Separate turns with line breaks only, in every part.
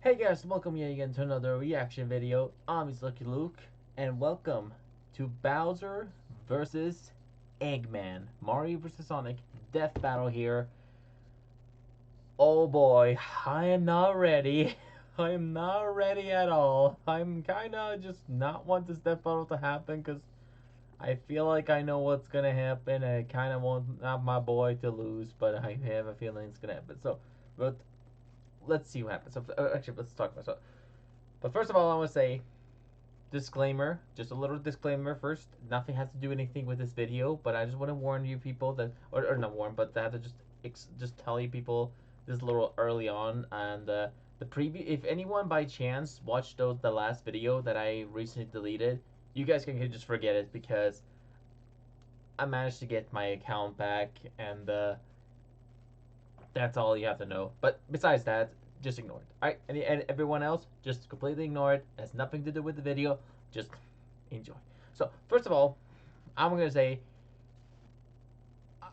Hey guys, welcome yet again to another reaction video. I'm his Lucky Luke, and welcome to Bowser versus Eggman. Mario versus Sonic, death battle here. Oh boy, I am not ready. I am not ready at all. I'm kinda just not want this death battle to happen because I feel like I know what's gonna happen. I kinda want not my boy to lose, but I have a feeling it's gonna happen. But let's see what happens. Actually, let's talk about it. But first of all, I want to say disclaimer, just a little disclaimer first. Nothing has to do anything with this video, but I just want to warn you people that, or not warn, but I have to just tell you people this a little early on. And the preview, if anyone by chance watched the last video that I recently deleted, you guys can just forget it because I managed to get my account back, and that's all you have to know. But besides that, just ignore it. Alright, and everyone else, just completely ignore it. It has nothing to do with the video. Just enjoy. So, first of all, I'm going to say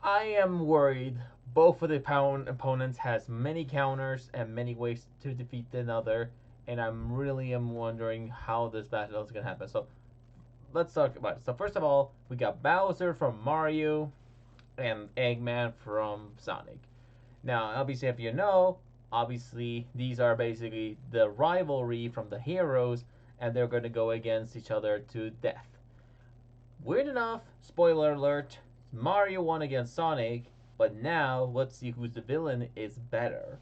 I am worried both of the opponents has many counters and many ways to defeat another, and I'm really wondering how this battle is going to happen. So, let's talk about it. So, first of all, we got Bowser from Mario and Eggman from Sonic. Now, obviously, if you know, obviously, these are basically the rivalry from the heroes, and they're going to go against each other to death. Weird enough, spoiler alert, Mario won against Sonic, but now let's see who's the villain is better.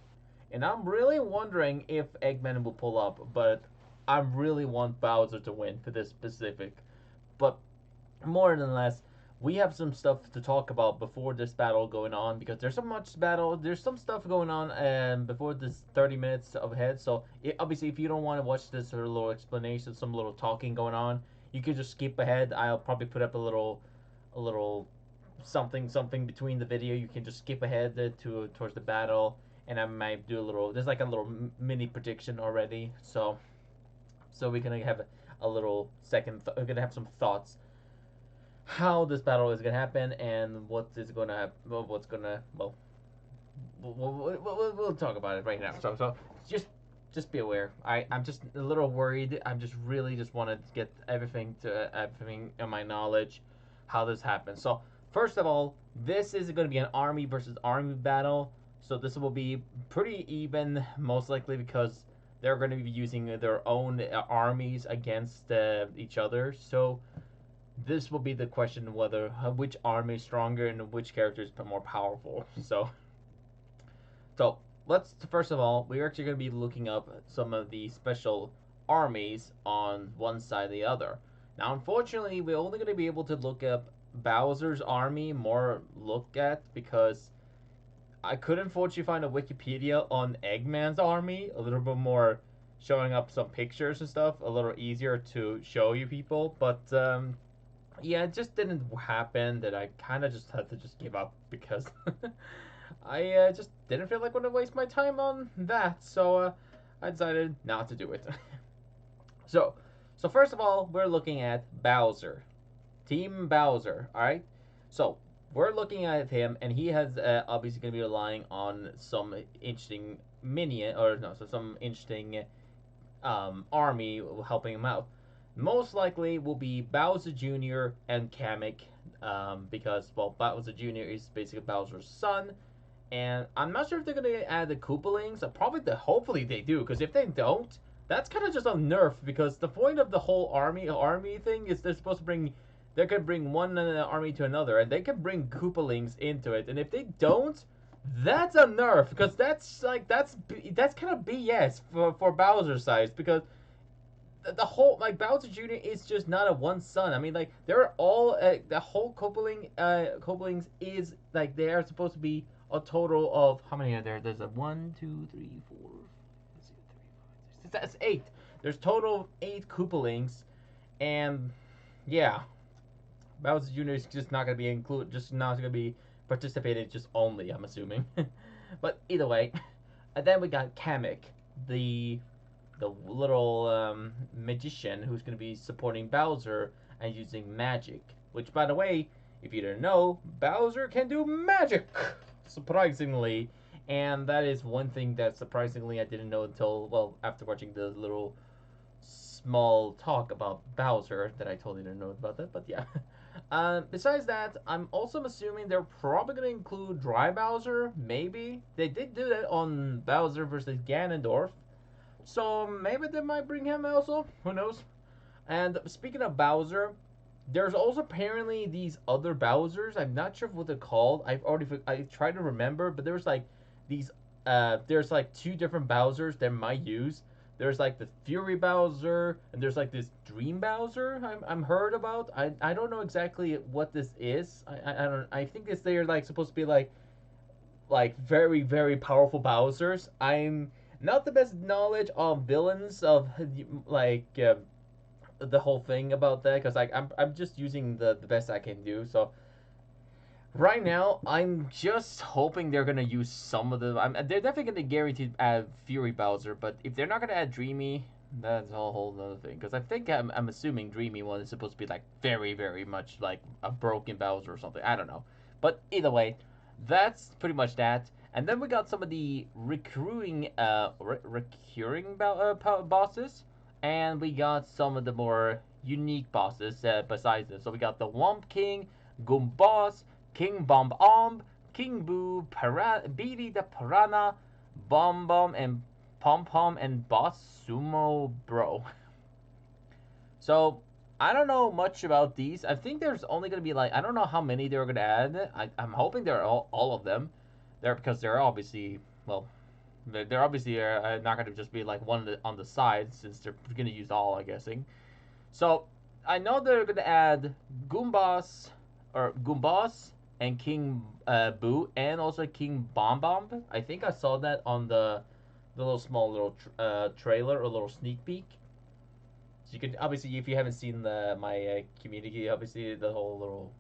And I'm really wondering if Eggman will pull up, but I really want Bowser to win for this specific. But more than less, we have some stuff to talk about before this battle going on because there's so much battle. There's some stuff going on before this 30 minutes ahead. So obviously, if you don't want to watch this or a little explanation, some little talking going on, you can just skip ahead. I'll probably put up a little something between the video. You can just skip ahead towards the battle, and I might do a little. There's like a little mini prediction already. So we're gonna have a little second. We're gonna have some thoughts how this battle is gonna happen and what is gonna happen. What's gonna we'll talk about it right now. So just be aware. I'm just a little worried. I'm just really just want to get everything in my knowledge how this happens. So first of all, this is going to be an army versus army battle. So this will be pretty even, most likely because they're going to be using their own armies against each other. So this will be the question whether which army is stronger and which character is more powerful. So let's first of all, we're actually going to be looking up some of the special armies on one side or the other. Now, unfortunately, we're only going to be able to look up Bowser's army more look at because I couldn't unfortunately find a Wikipedia on Eggman's army, a little bit more showing up some pictures and stuff, a little easier to show you people, but yeah, it just didn't happen. That I kind of just had to just give up because I just didn't feel like I want to waste my time on that. So I decided not to do it. so, so first of all, we're looking at Bowser, Team Bowser. All right. So we're looking at him, and he has obviously going to be relying on some interesting minion, or no, so some interesting army helping him out. Most likely will be Bowser Jr. and Kamek, because, well, Bowser Jr. is basically Bowser's son, and I'm not sure if they're going to add the Koopalings. Hopefully they do, because if they don't, that's kind of just a nerf, because the point of the whole army thing is they could bring one army to another, and they could bring Koopalings into it, and if they don't, that's a nerf, because that's kind of BS for Bowser's size, because the whole like Bowser Jr. is just not a one son. I mean, like they're all the whole Koopalings is like they are supposed to be a total of how many are there? There's a 1, 2, 3, 4. Let's see, 3, 5, 6. That's 8. There's total of 8 Koopalings, and yeah, Bowser Jr. is just not gonna be included. Just not gonna be participated. Just only, I'm assuming. But either way, and then we got Kamek, the little magician who's going to be supporting Bowser and using magic. Which, by the way, if you didn't know, Bowser can do magic, surprisingly. And that is one thing that surprisingly I didn't know until, well, after watching the little small talk about Bowser that I totally didn't know about that, but yeah. Besides that, I'm also assuming they're probably going to include Dry Bowser, maybe. They did do that on Bowser versus Ganondorf, so maybe they might bring him also. Who knows? And speaking of Bowser, there's also apparently these other Bowsers. I'm not sure what they're called. I tried to remember, but there's like these there's like two different Bowsers that might use. There's like the Fury Bowser and there's like this Dream Bowser I'm heard about. I don't know exactly what this is. I don't I think it's they're like supposed to be like very very powerful Bowsers. I'm not the best knowledge of villains of like the whole thing about that because like I'm just using the best I can do. So right now I'm just hoping they're gonna use some of the. They're definitely gonna guarantee add Fury Bowser, but if they're not gonna add Dreamy, that's a whole other thing. Because I think I'm assuming Dreamy one is supposed to be like very very much like a broken Bowser or something. I don't know, but either way, that's pretty much that. And then we got some of the recurring bosses, and we got some of the more unique bosses besides this. So we got the Womp King, Goomboss, King Bomb Omb, King Boo, Beady the Piranha, Bomb Bomb, and Pom Pom, and Boss Sumo Bro. So I don't know much about these. I think there's only gonna be like I don't know how many they're gonna add. I'm hoping they're all of them. They're because they're obviously well they're obviously not gonna just be like one on the side since they're gonna use all I'm guessing. So I know they're gonna add Goombas and King Boo and also King Bomb Bomb. I think I saw that on the little small little trailer or little sneak peek. So you can obviously if you haven't seen my community, obviously the whole little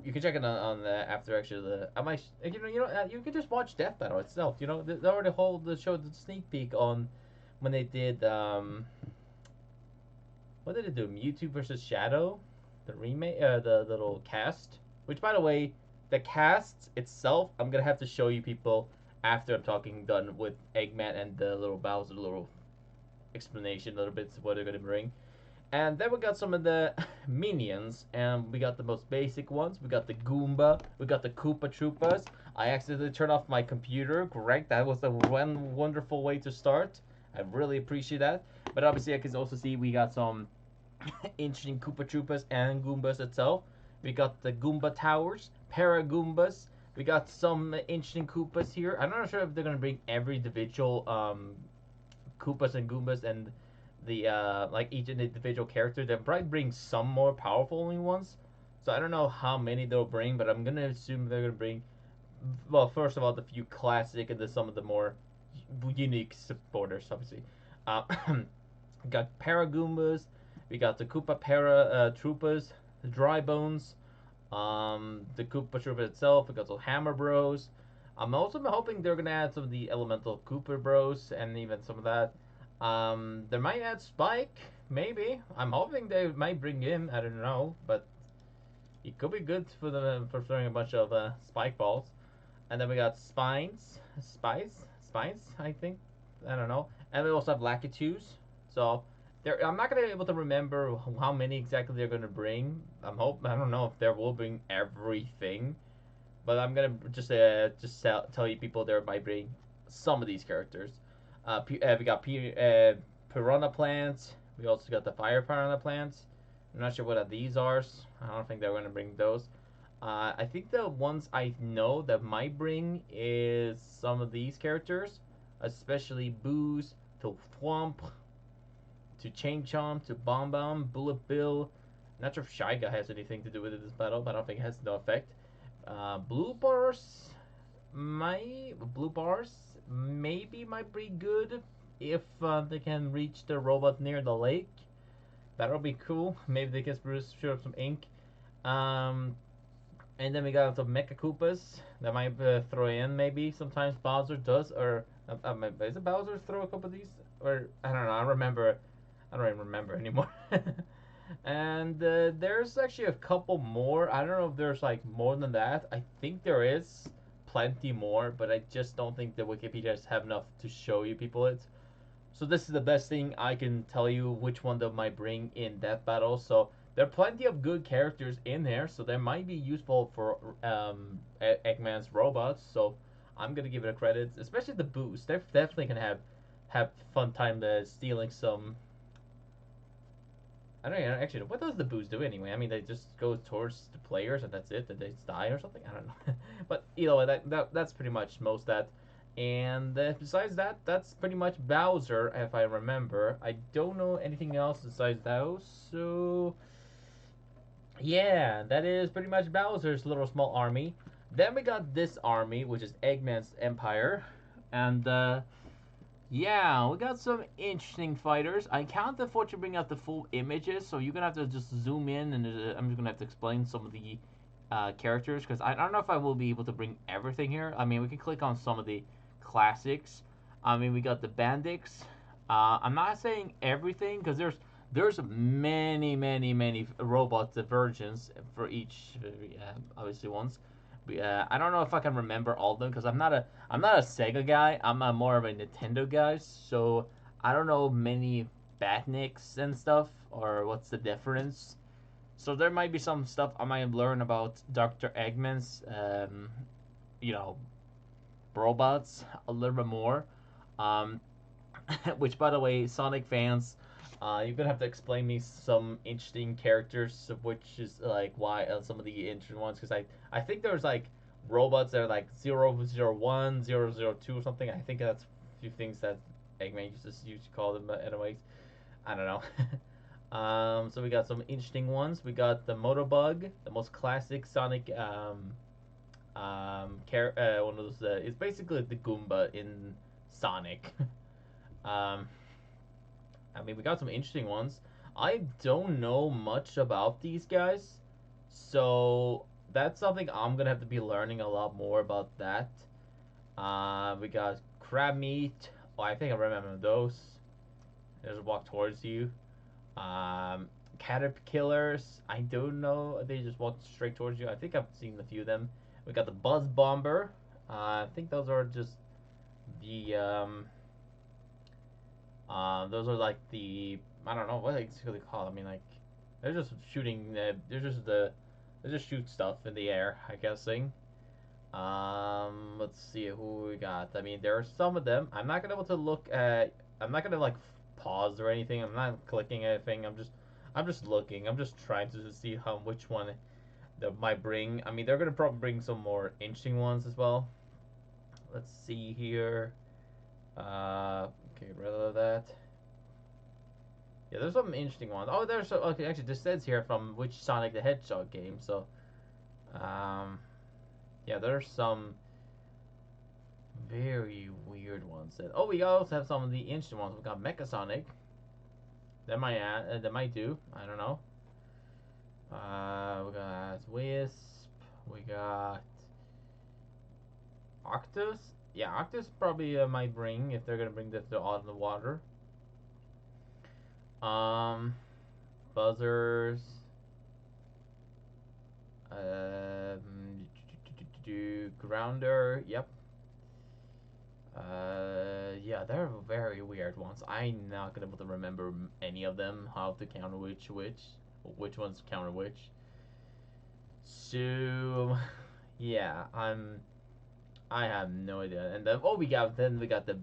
you can check it on the after actually the I might you can just watch Death Battle itself. You know they already showed the sneak peek on when they did what did it do? Mewtwo versus Shadow, the remake, the little cast. Which, by the way, the cast itself, I'm gonna have to show you people after I'm talking done with Eggman and the little Bowser, little explanation, a little bit of what they're gonna bring. And then we got some of the minions, and we got the most basic ones. We got the Goomba, we got the Koopa Troopas. I accidentally turned off my computer. Correct, that was the one wonderful way to start. I really appreciate that. But obviously, I can also see we got some interesting Koopa Troopas and Goombas itself. We got the Goomba Towers, Para Goombas. We got some interesting Koopas here. I'm not sure if they're gonna bring every individual Koopas and Goombas and the like each individual character. They'll probably bring some more powerful only ones. So I don't know how many they'll bring, but I'm gonna assume they're gonna bring. Well, first of all, the few classic and then some of the more unique supporters, obviously. Uh, we got Paragoombas, we got the Koopa Troopas, the Dry Bones, the Koopa Troopa itself. We got the Hammer Bros. I'm also hoping they're gonna add some of the Elemental Koopa Bros and even some of that. They might add Spike, maybe. I'm hoping they might bring him. I don't know, but it could be good for throwing a bunch of spike balls. And then we got Spines, I think. I don't know. And we also have Lakitus. So I'm not gonna be able to remember how many exactly they're gonna bring. I don't know if they will bring everything, but I'm gonna just tell you people they might bring some of these characters. We got piranha plants. We also got the fire piranha plants. I'm not sure what these are. I don't think they're gonna bring those. I think the ones I know that might bring is some of these characters, especially Booze, to Thwomp, to Chain Chomp, to Bomb Bomb, Bullet Bill. Not sure if Shy Guy has anything to do with this battle, but I don't think it has no effect. Blue Bars maybe might be good if they can reach the robot near the lake. That'll be cool. Maybe they can shoot up some ink. And then we got some Mecha Koopas that might throw in maybe. Sometimes Bowser does, or is it Bowser throw a couple of these? Or I don't know. I don't even remember anymore. And there's actually a couple more. I don't know if there's like more than that. I think there is. plenty more, but I just don't think the Wikipedias have enough to show you people it. So this is the best thing I can tell you which one they might bring in Death Battle. So there are plenty of good characters in there, so they might be useful for Eggman's robots. So I'm gonna give it a credit, especially the boost. They're definitely gonna have fun time stealing some. I don't know, actually. What does the boost do anyway? I mean, they just go towards the players and that's it. That they die or something. I don't know. But you know that's pretty much most that. And besides that, that's pretty much Bowser, if I remember. I don't know anything else besides those. So yeah, that is pretty much Bowser's little small army. Then we got this army, which is Eggman's Empire, and yeah, we got some interesting fighters. I can't afford to bring out the full images, so you're gonna have to just zoom in, and I'm just gonna have to explain some of the characters because I don't know if I will be able to bring everything here. I mean, we can click on some of the classics. I mean, we got the Bandits. I'm not saying everything because there's many robot versions for each obviously ones. I don't know if I can remember all of them because I'm not a Sega guy. I'm more of a Nintendo guy. So I don't know many Batniks and stuff or what's the difference. So there might be some stuff I might learn about Dr. Eggman's, you know, robots a little bit more. Um, which, by the way, Sonic fans, you're gonna have to explain me some interesting characters, which is like why some of the interesting ones, because I think there's like robots that are like 001, 002 or something. I think that's a few things that Eggman used to call them, but anyways, I don't know. So we got some interesting ones. We got the Motobug, the most classic Sonic one of those. It's basically the Goomba in Sonic. um, I mean, we got some interesting ones. I don't know much about these guys, so that's something I'm gonna have to be learning a lot more about that. We got crab meat. Oh, I think I remember those. They just walk towards you. Um, Caterpillars. I don't know. They just walk straight towards you. I think I've seen a few of them. We got the Buzz Bomber. I think those are just the those are like the I don't know what they exactly call. I mean, like they're just shooting. They just shoot stuff in the air. I guessing. Let's see who we got. I mean, there are some of them. I'm not gonna be able to look at. I'm not gonna like pause or anything. I'm not clicking anything. I'm just looking. I'm just trying to see which one that might bring. I mean, they're gonna probably bring some more interesting ones as well. Let's see here. Okay, rid of that. Yeah, there's some interesting ones. Oh, there's okay. Actually, this says here from which Sonic the Hedgehog game. So, um, yeah, there's some very weird ones. Oh, we also have some of the interesting ones. We got Mecha Sonic. That might do. I don't know. We got Wisp. We got Octus. Yeah, Octus probably might bring if they're gonna bring this to out in the water. Um, Buzzers. Grounder. Yep. Yeah, they're very weird ones. I'm not gonna be able to remember any of them. How to counter which ones counter which. So, yeah, I have no idea. And then we got the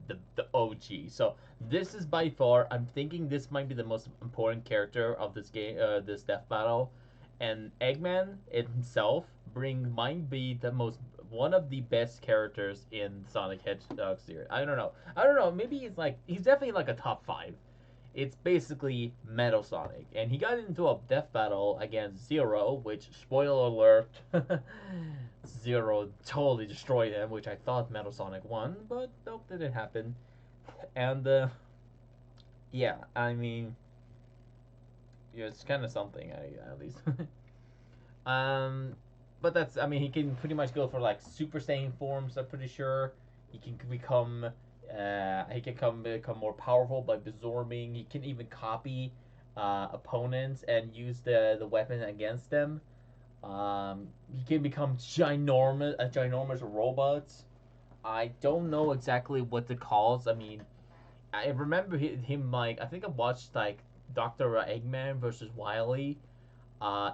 OG. So this is by far I'm thinking this might be the most important character of this game, this death battle. And Eggman himself might be the most one of the best characters in Sonic Hedgehog series. I don't know. I don't know. Maybe he's definitely like a top 5. It's basically Metal Sonic, and he got into a death battle against Zero, which spoiler alert, Zero totally destroyed him, which I thought Metal Sonic won, but nope, didn't happen. And yeah, I mean, yeah, it's kind of something, at least. um, but that's I mean, he can pretty much go for like Super Saiyan forms. I'm pretty sure he can become. He can become more powerful by absorbing. He can even copy opponents and use the weapon against them. He can become ginormous, a ginormous robot. I don't know exactly what the calls. I mean, I remember him like I think I watched like Doctor Eggman versus Wily.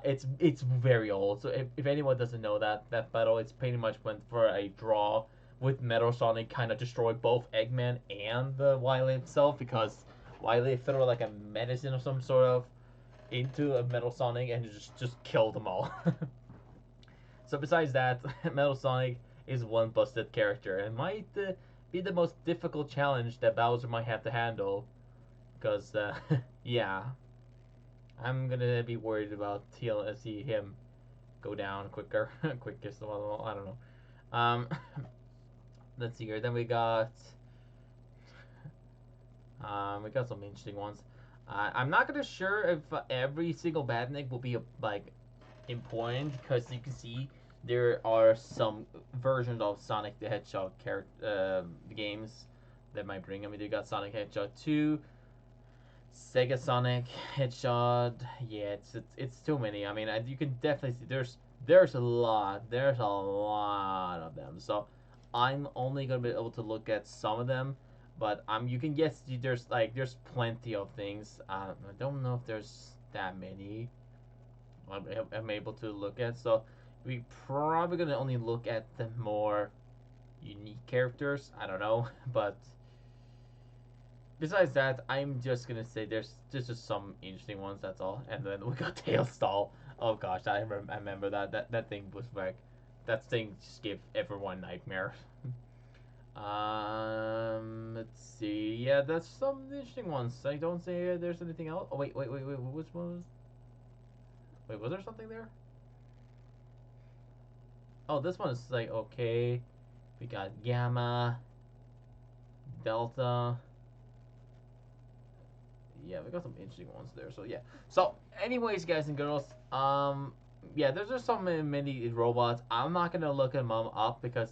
It's very old. So if anyone doesn't know that battle, it's pretty much went for a draw with Metal Sonic kind of destroyed both Eggman and the Wily himself because Wily threw like a medicine of some sort of into a Metal Sonic and just killed them all. So besides that, Metal Sonic is one busted character and might be the most difficult challenge that Bowser might have to handle. Because yeah, I'm gonna be worried about see him go down quicker, quickest of all. I don't know. Um, let's see here. Then we got some interesting ones. I'm not gonna sure if every single Badnik will be like important because you can see there are some versions of Sonic the Hedgehog character games that might bring. I mean, you got Sonic Hedgehog 2, Sega Sonic Hedgehog. Yeah, it's too many. I mean, you can definitely see there's a lot of them. So I'm only gonna be able to look at some of them, but you can guess there's plenty of things. I don't know if there's that many. I'm able to look at. So we probably gonna only look at the more unique characters. I don't know, but besides that, I'm just gonna say there's just some interesting ones. That's all. And then we got Tailstall. Oh gosh, I remember that thing was like that thing just gave everyone nightmares. Let's see. Yeah, that's some interesting ones. I don't say there's anything else. Oh wait. Which one was? Wait, was there something there? Oh, this one is like okay. We got Gamma, Delta. Yeah, we got some interesting ones there. So yeah. So, anyways, guys and girls, yeah, there's just so many robots. I'm not gonna look them up because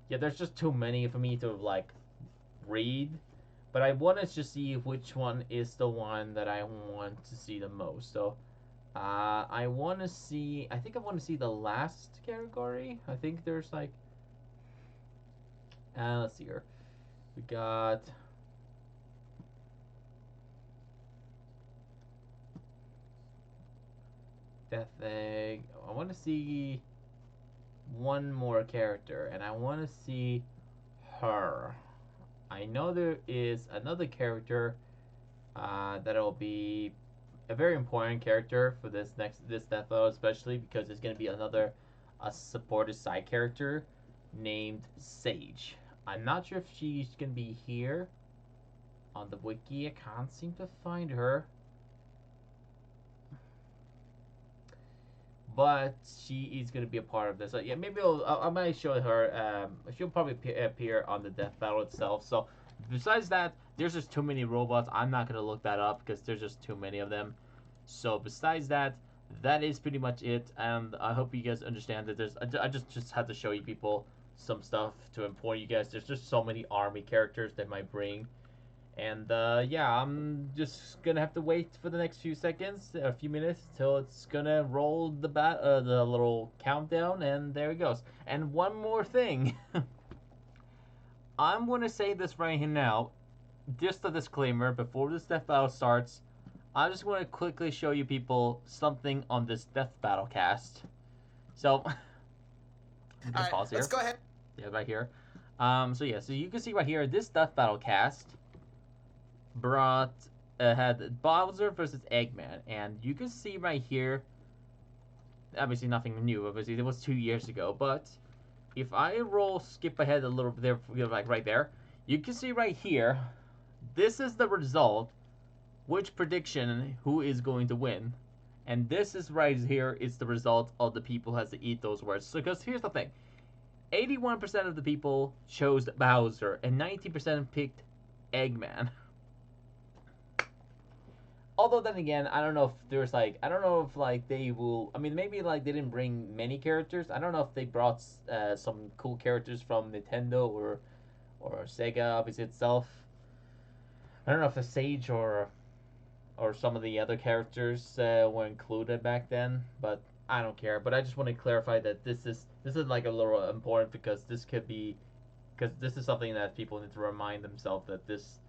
yeah, there's just too many for me to like read. But I want to just see which one is the one that I want to see the most. So, I want to see. I think I want to see the last category. I think there's like, let's see here. We got Death Egg. I want to see one more character, and I want to see her. I know there is another character that'll be a very important character for this death battle, especially because it's gonna be another a supported side character named Sage. I'm not sure if she's gonna be here on the wiki. I can't seem to find her. But she is going to be a part of this. So yeah, maybe I might show her. She'll probably appear on the death battle itself. So besides that, there's just too many robots. I'm not going to look that up because there's just too many of them. So besides that, that is pretty much it. And I hope you guys understand that I just had to show you people some stuff to inform you guys. There's just so many army characters that might bring. And yeah, I'm just gonna have to wait for the next few seconds, a few minutes, till it's gonna roll the little countdown, and there it goes. And one more thing, I'm gonna say this right here now, just a disclaimer before this death battle starts. I just want to quickly show you people something on this death battle cast. So, I'm gonna pause here.
Let's go ahead.
Yeah, right here. So yeah, so you can see right here, this death battle cast brought had Bowser versus Eggman, and you can see right here. Obviously, nothing new. Obviously, it was 2 years ago. But if I skip ahead a little bit there, like right there, you can see right here. This is the result. Which prediction? Who is going to win? And this is right here. Is the result of the people has to eat those words. So, because here's the thing. 81% of the people chose Bowser, and 90% picked Eggman. Although then again, I don't know if there's like I don't know if like they will. I mean, maybe like they didn't bring many characters. I don't know if they brought some cool characters from Nintendo or Sega, obviously itself. I don't know if the Sage or some of the other characters were included back then, but I don't care. But I just want to clarify that this is like a little important because this could be because this is something that people need to remind themselves that this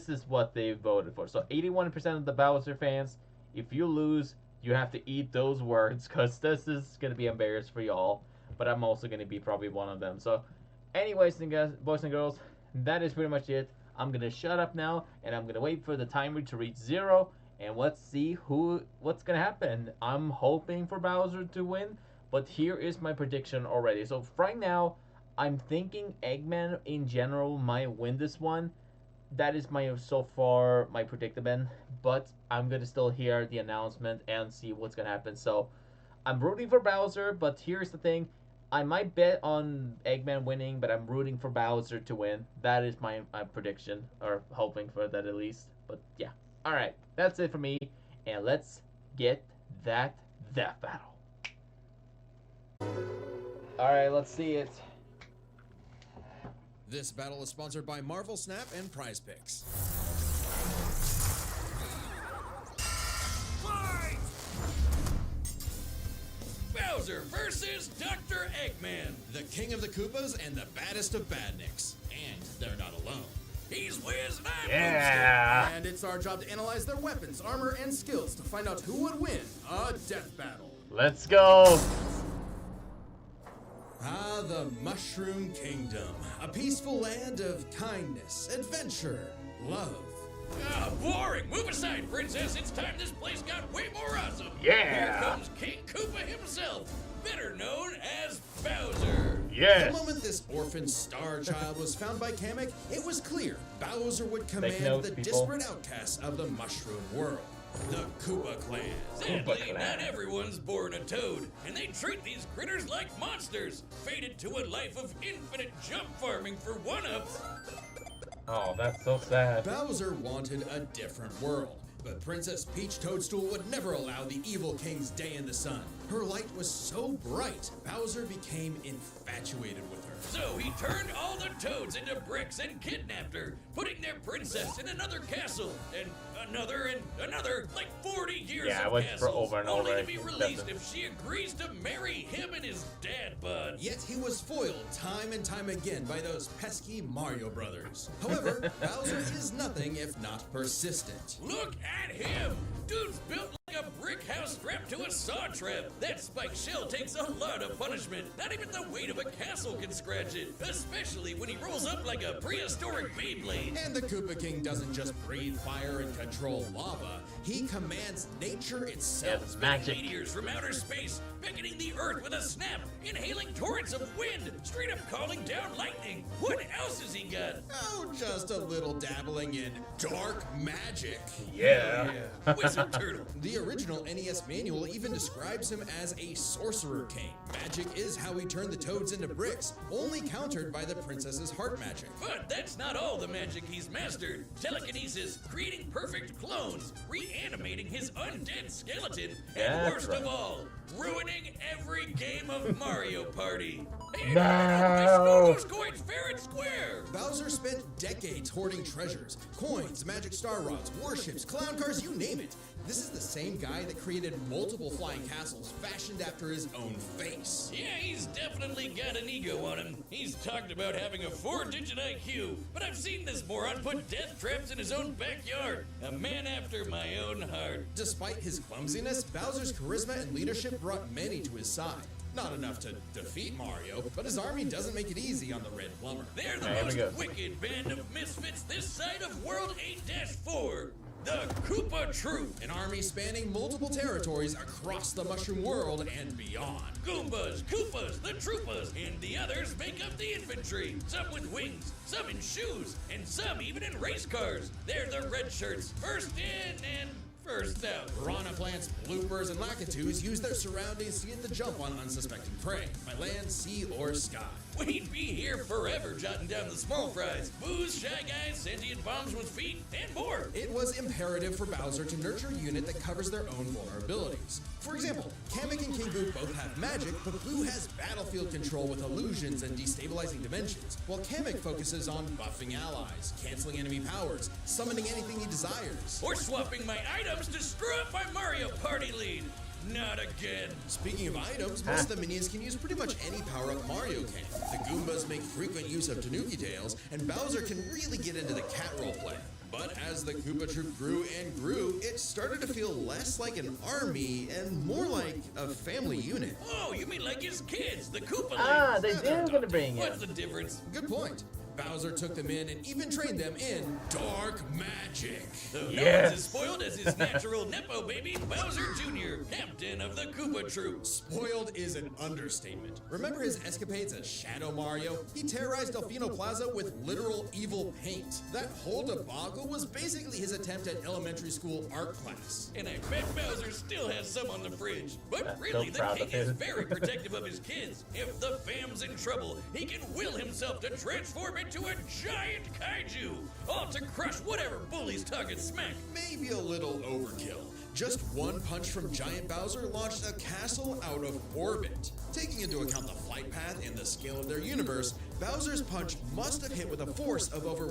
is what they voted for. So 81% of the Bowser fans, if you lose, you have to eat those words because this is gonna be embarrassing for y'all. But I'm also gonna be probably one of them. So, anyways, guys, boys and girls, that is pretty much it. I'm gonna shut up now and I'm gonna wait for the timer to reach 0 and let's see what's gonna happen. I'm hoping for Bowser to win, but here is my prediction already. So right now, I'm thinking Eggman in general might win this one. That is my so far my predicament, but I'm gonna still hear the announcement and see what's gonna happen. So I'm rooting for Bowser, but here's the thing. I might bet on Eggman winning, but I'm rooting for Bowser to win. That is my prediction, or hoping for that at least. But yeah. Alright, that's it for me. And let's get that battle. Alright, let's see it.
This battle is sponsored by Marvel Snap and Prize Picks.
Fight! Bowser versus Dr. Eggman.
The king of the Koopas and the baddest of badniks. And they're not alone.
He's Wiz and I'm
Yeah!
And it's our job to analyze their weapons, armor, and skills to find out who would win a death battle.
Let's go!
Ah, the Mushroom Kingdom. A peaceful land of kindness, adventure, love.
Ah, boring! Move aside, princess. It's time this place got way more awesome.
Yeah.
Here comes King Koopa himself, better known as Bowser.
Yes!
The moment this orphan star child was found by Kamek, it was clear Bowser would command
notes,
the
people.
disparate outcasts of the Mushroom world. The Koopa clan.
Sadly,
Clan.
not everyone's born a toad, and they treat these critters like monsters, fated to a life of infinite jump farming for one-ups.
Oh, that's so sad.
Bowser wanted a different world, but Princess Peach Toadstool would never allow the evil king's day in the sun. Her light was so bright, Bowser became infatuated with her.
So he turned all the toads into bricks and kidnapped her, putting their princess in another castle, and another, like 40 years
Yeah, I
of
went for
castles,
over and
only
over.
to be released if she agrees to marry him and his dad bod.
Yet he was foiled time and time again by those pesky Mario brothers. However, Bowser is nothing if not persistent.
Look at him! Dude's built like a brick house strapped to a saw trap. That spiked shell takes a lot of punishment. Not even the weight of a castle can scratch it, especially when he rolls up like a prehistoric Beyblade.
And the Koopa King doesn't just breathe fire and control lava, he commands nature itself.
It's magic.
Meteors from outer space, beckoning the earth with a snap, inhaling torrents of wind, straight up calling down lightning. What else has he got?
Oh, just a little dabbling in dark magic.
Yeah.
Wizard Turtle.
The original NES manual even describes him as a sorcerer king. Magic is how he turned the toads into bricks, only countered by the princess's heart magic.
But that's not all the magic he's mastered. Telekinesis, creating perfect clones, reanimating his undead skeleton, and
That's
worst
right.
of all, ruining every game of Mario Party. Hey,
No.
I stole those coins fair and square.
Bowser spent decades hoarding treasures, coins, magic star rods, warships, clown cars, you name it. This is the same guy that created multiple flying castles fashioned after his own face.
Yeah, he's definitely got an ego on him. He's talked about having a 4-digit IQ, but I've seen this moron put death traps in his own backyard. A man after my own heart.
Despite his clumsiness, Bowser's charisma and leadership brought many to his side. Not enough to defeat Mario, but his army doesn't make it easy on the Red Plumber.
They're the
There we
most
go.
wicked band of misfits this side of World 8-4. The Koopa Troop.
An army spanning multiple territories across the Mushroom world and beyond.
Goombas, Koopas, the Troopas, and the others make up the infantry. Some with wings, some in shoes, and some even in race cars. They're the red shirts, first in and first out.
Piranha plants, bloopers, and lakitus use their surroundings to get the jump on unsuspecting prey, by land, sea, or sky.
We'd be here forever jotting down the small fries. Booze, shy guys, sentient bombs with feet, and more.
It was imperative for Bowser to nurture a unit that covers their own vulnerabilities. For example, Kamek and King Boo both have magic, but Boo has battlefield control with illusions and destabilizing dimensions, while Kamek focuses on buffing allies, canceling enemy powers, summoning anything he desires.
Or swapping my items to screw up my Mario Party lead. Not again.
Speaking of items, most of the minions can use pretty much any power-up Mario can. The Goombas make frequent use of Tanuki tails, and Bowser can really get into the cat roleplay. But as the Koopa troop grew and grew, it started to feel less like an army and more like a family unit.
Oh, you mean like his kids, the Koopa
Ah,
ladies.
they did gonna bring
What's
it.
the difference?
Good point. Bowser took them in and even trained them in dark magic.
Though no
Yes.
one's as spoiled as his natural Nepo baby, Bowser Jr., captain of the Koopa troop.
Spoiled is an understatement. Remember his escapades as Shadow Mario? He terrorized Delfino Plaza with literal evil paint. That whole debacle was basically his attempt at elementary school art class.
And I bet Bowser still has some on the fridge. But
I'm
really,
so
the
proud
king
of
is
him.
very protective of his kids. If the fam's in trouble, he can will himself to transform into a giant kaiju, all to crush whatever bully's target smack.
Maybe a little overkill. Just one punch from Giant Bowser launched a castle out of orbit. Taking into account the flight path and the scale of their universe, Bowser's punch must have hit with a force of over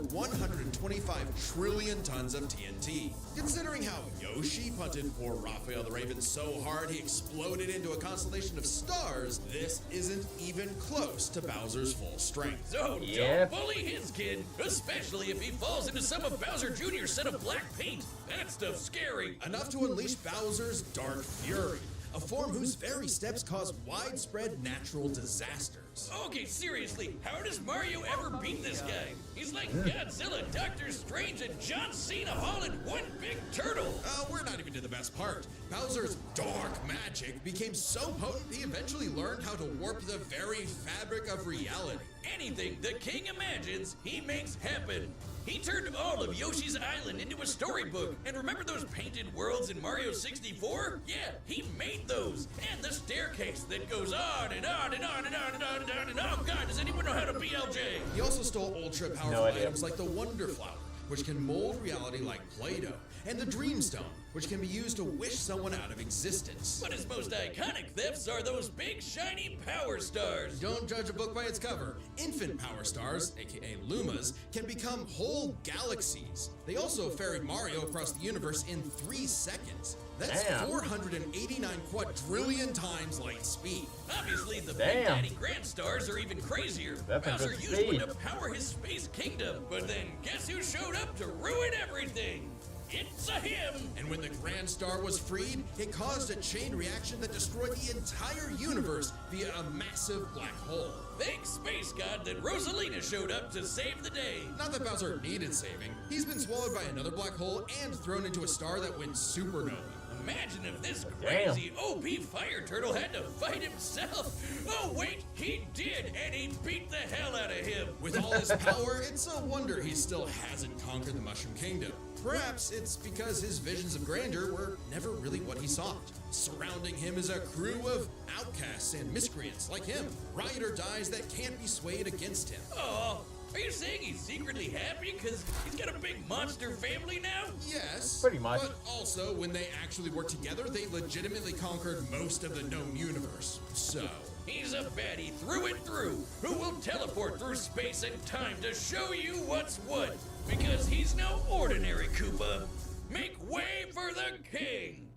125 trillion tons of TNT. Considering how Yoshi punted poor Raphael the Raven so hard he exploded into a constellation of stars, this isn't even close to Bowser's full strength.
So
Yep.
don't bully his kid, especially if he falls into some of Bowser Jr.'s set of black paint. That stuff's scary.
Enough to unleash Bowser's Dark Fury, a form whose very steps cause widespread natural disasters.
Okay, seriously, how does Mario ever beat this guy? He's like Godzilla, Doctor Strange, and John Cena all in one big turtle.
We're not even to the best part. Bowser's dark magic became so potent he eventually learned how to warp the very fabric of reality.
Anything the king imagines, he makes happen. He turned all of Yoshi's Island into a storybook. And remember those painted worlds in Mario 64? Yeah, he made those. And the staircase that goes on and on and on and on and on and on and on. Oh God, does anyone know how to BLJ?
He also stole ultra powerful
No idea.
items like the Wonder Flower, which can mold reality like Play-Doh, and the Dream Stone, which can be used to wish someone out of existence.
But his most iconic thefts are those big shiny power stars.
Don't judge a book by its cover. Infant power stars, aka Lumas, can become whole galaxies. They also ferried Mario across the universe in 3 seconds. That's
Damn.
489 quadrillion times light speed.
Obviously, the
Damn.
Big Daddy Grand Stars are even crazier.
That's a
Bowser
good
used one
speed.
to power his space kingdom. But then, guess who showed up to ruin everything? It's a him!
And when the Grand Star was freed, it caused a chain reaction that destroyed the entire universe via a massive black hole.
Thanks, Space God, that Rosalina showed up to save the day.
Not that Bowser needed saving. He's been swallowed by another black hole and thrown into a star that went supernova.
Imagine if this
Damn.
crazy OP fire turtle had to fight himself. Oh, wait, he did, and he beat the hell out of him.
With all his power, it's a wonder he still hasn't conquered the Mushroom Kingdom. Perhaps it's because his visions of grandeur were never really what he sought. Surrounding him is a crew of outcasts and miscreants like him, ride or dies that can't be swayed against him.
Oh, are you saying he's secretly happy because he's got a big monster family now?
Yes,
Pretty much.
But also, when they actually worked together, they legitimately conquered most of the known universe. So,
He's a baddie through and through who will teleport through space and time to show you what's what. Because he's no ordinary Koopa. Make way for the king.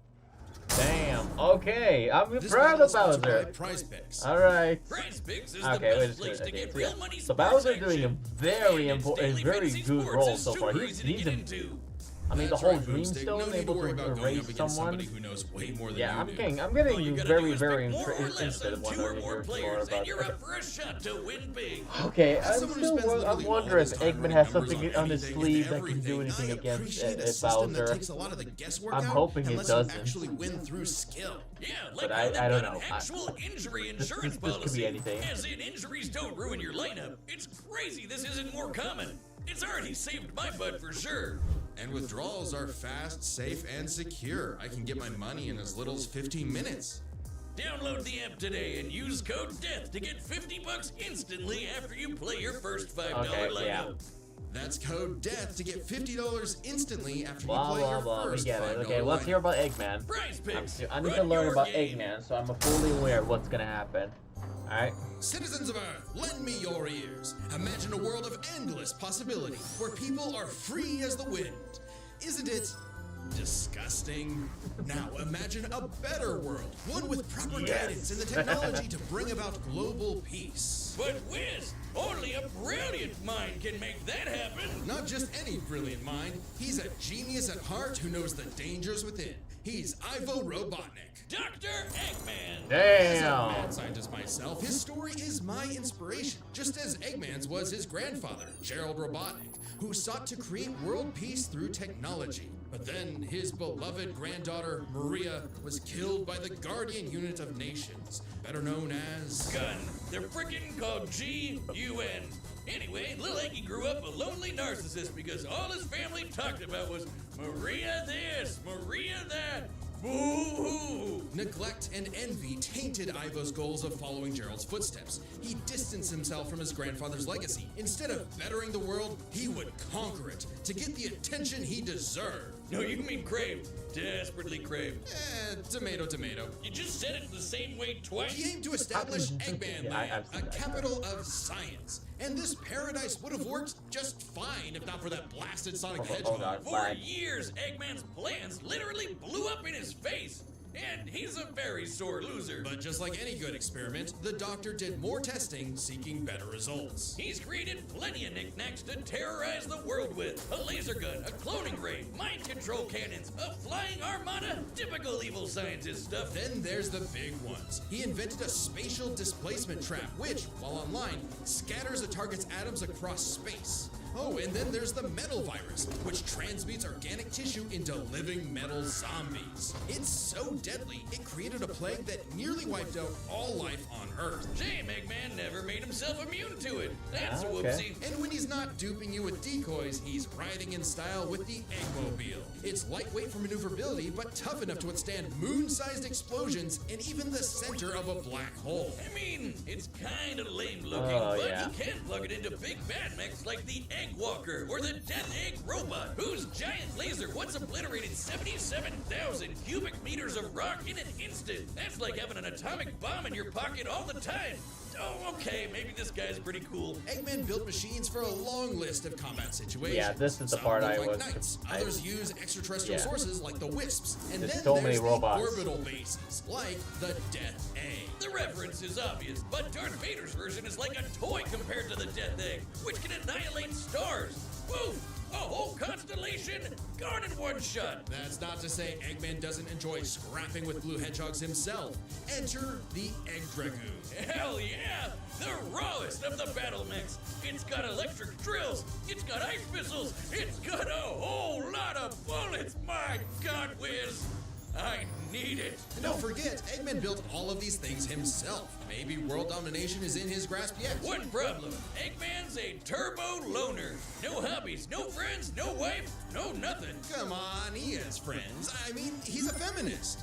Damn. Okay, I'm
this
proud
battle
of
is sponsored by
Bowser.
Prize Picks.
All right.
Prize Picks is
Okay,
the
wait a
best place to
second.
get real money
So
sports
Bowser's doing a
action.
very
And its
important,
daily
very
fantasy
good
sports
role
is
so far.
super
He's
easy to get
in.
into.
I mean, the
That's
whole
right,
Dream
Boomstick.
Stone
No need to
able
worry
to
about going
erase
up against
someone.
somebody who knows way more than
Yeah,
you do.
I'm
All you
getting
gotta
very,
do is
very
pick more or less
interested in
than 2 or
wondering
more
more
players,
about
and you're
that.
up for a shot to win big.
Okay,
As
I'm
someone who
still
spends
I'm
literally all
wondering
his
if
time
Eggman
running
has
numbers
something
on
on his
anything
sleeve
and
that can do
everything,
anything
I
against
appreciate a
at
system that
Bowser.
takes a lot of the guesswork
I'm
out
hoping it
and lets
doesn't.
you actually win through skill.
Yeah,
But
like how
I
they've
don't
got
know.
an actual injury
This
insurance
could be
policy.
anything.
As in, injuries don't ruin your lineup. It's crazy this isn't more common. It's already saved my butt for sure.
And withdrawals are fast, safe, and secure. I can get my money in as little as 15 minutes.
Download the app today and use code DEATH to get $50 instantly after you play your first $5
Okay,
lineup.
yeah.
That's code DEATH to get $50 instantly after you
Blah
play
blah
your
blah. We
first
get
$5
it. Okay, let's
lineup.
hear about Eggman.
Prize Picks.
I need to
Run
learn
your
about
game.
Eggman, so I'm fully aware of what's gonna happen. All right.
Citizens of Earth, lend me your ears. Imagine a world of endless possibility where people are free as the wind. Isn't it disgusting? Now imagine a better world, one with proper guidance and the technology to bring about global peace.
But Wiz, only a brilliant mind can make that happen.
Not just any brilliant mind, he's a genius at heart who knows the dangers within. He's Ivo Robotnik.
Dr. Eggman.
As a
Damn.
mad scientist myself, his story is my inspiration, just as Eggman's was his grandfather, Gerald Robotnik, who sought to create world peace through technology. But then his beloved granddaughter, Maria, was killed by the Guardian Unit of Nations, better known as...
Gun. They're frickin' called G-U-N. Anyway, Lil Eggy grew up a lonely narcissist because all his family talked about was Maria this, Maria that. Boo-hoo!
Neglect and envy tainted Ivo's goals of following Gerald's footsteps. He distanced himself from his grandfather's legacy. Instead of bettering the world, he would conquer it to get the attention he deserved.
No, you mean craved. Desperately craved.
Tomato, tomato.
You just said it the same way twice.
He aimed to establish Eggman
Yeah,
Land,
I've seen
a
that.
capital of science. And this paradise would have worked just fine if not for that blasted Sonic the
Hold
Hedgehog.
on.
For
Fine.
years, Eggman's plans literally blew up in his face. And he's a very sore loser.
But just like any good experiment, the doctor did more testing, seeking better results.
He's created plenty of knickknacks to terrorize the world with. A laser gun, a cloning ray, mind control cannons, a flying armada, typical evil scientist stuff.
Then there's the big ones. He invented a spatial displacement trap, which, while online, scatters a target's atoms across space. Oh, and then there's the metal virus, which transmutes organic tissue into living metal zombies. It's so deadly, it created a plague that nearly wiped out all life on Earth.
Shame Eggman never made himself immune to it. That's a
Okay.
whoopsie.
And when he's not duping you with decoys, he's riding in style with the Eggmobile. It's lightweight for maneuverability, but tough enough to withstand moon-sized explosions and even the center of a black hole.
I mean, it's kinda lame looking,
Oh,
but
yeah.
you can plug it into big bad mechs like the Egg Walker or the Death Egg Robot, whose giant laser once obliterated 77,000 cubic meters of rock in an instant. That's like having an atomic bomb in your pocket all the time. Oh, okay, maybe this guy's pretty cool.
Eggman built machines for a long list of combat situations.
Yeah, this is the
Some
part
look
I
like
was-
knights, others use extraterrestrial
Yeah.
sources like the Wisps, and
There's
then
so
there's
many
the
robots.
orbital bases like the Death Egg.
The reference is obvious, but Darth Vader's version is like a toy compared to the Death Egg, which can annihilate stars. Woo! A whole constellation gone in one shot.
That's not to say Eggman doesn't enjoy scrapping with blue hedgehogs himself. Enter the Egg Dragoon.
Hell yeah! The rawest of the battle mechs. It's got electric drills. It's got ice missiles. It's got a whole lot of bullets. My God, Wiz! I need it.
And don't forget, Eggman built all of these things himself. Maybe world domination is in his grasp yet.
One problem. Eggman's a turbo loner. No hobbies, no friends, no wife, no nothing.
Come on, he has friends. I mean, he's a feminist.